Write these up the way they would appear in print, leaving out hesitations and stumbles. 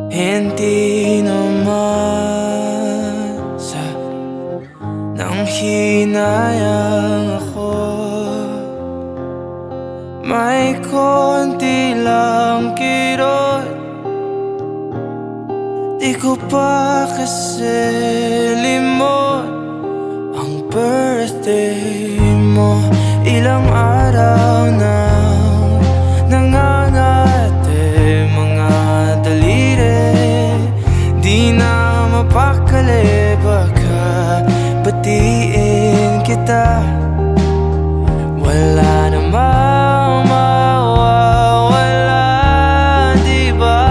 Hindi naman sa nang hinayang ako, may konti lang kirot. Di ko pa kasi limot ang birthday mo. Ilang araw na nangangate mga daliri, di na mapakali, baka batiin kita. Wala namang mawawala, diba?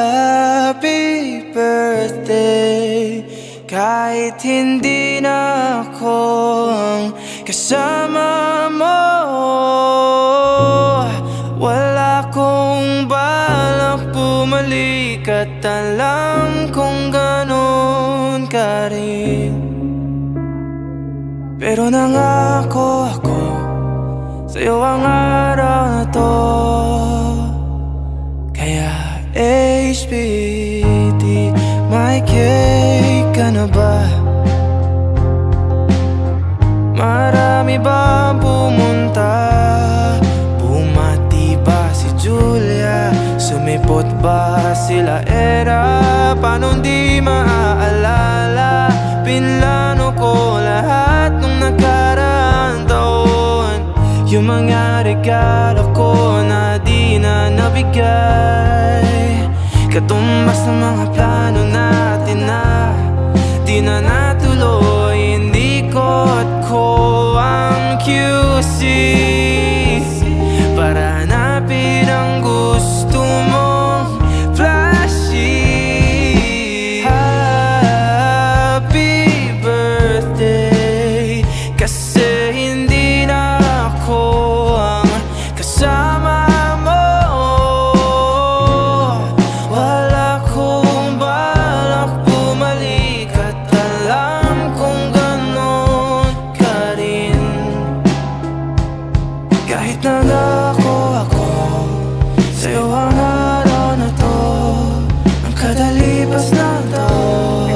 Happy birthday, kahit hindi na ako ang kasama mo. Wala kong balak bumalik at alam kong ganon ka rin. Pero nangako ako sa'yo ang araw na to, kaya HBD, may cake ka na ba? Marami ba pumunta? Bumati ba si Julia? Sumipot ba sila Era? Paano di maaalala? Pinlano ko lahat nung nakaraang taon, yung mga regalo ko na di na nabigay, katumbas ng mga plano natin na di na natuloy. Hindi ko ang QC para hanapin ang gusto mong flashy. Happy birthday, kasi hindi na ako ang kasama mo. Wala kong balak bumalik at alam kong ganon ka rin. Kahit nangako ako sa'yo ang araw na to, ang kadalipas ng taon,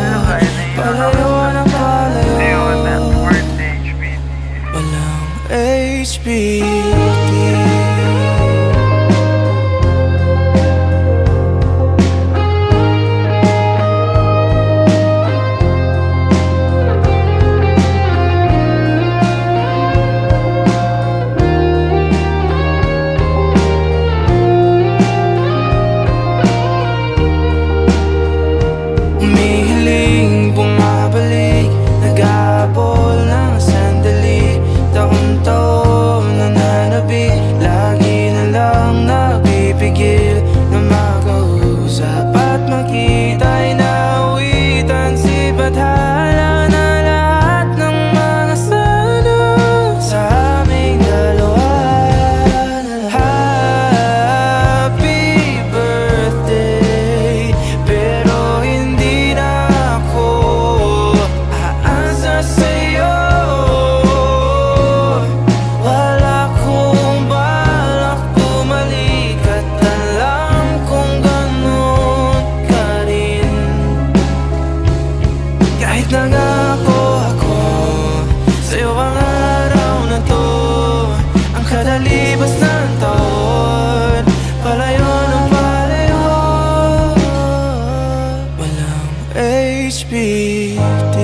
palayo ng palayo, walang HBD. Umihiling, bumabalik, nag-aabol ng sandali. Taon-taon nananabi, lagi na lang nagpipigil na makausap at makita'y nawitan. Si Bathala na lahat ng mga sana sa aming dalawa. Happy birthday, pero hindi na ako aasa sa'yo. Wala kong balak bumalik at alam kong ganon ka rin. Kahit nangako ako sa'yo ang araw na to, ang kadalibas ng taon, palayo ng palayo, walang HBD.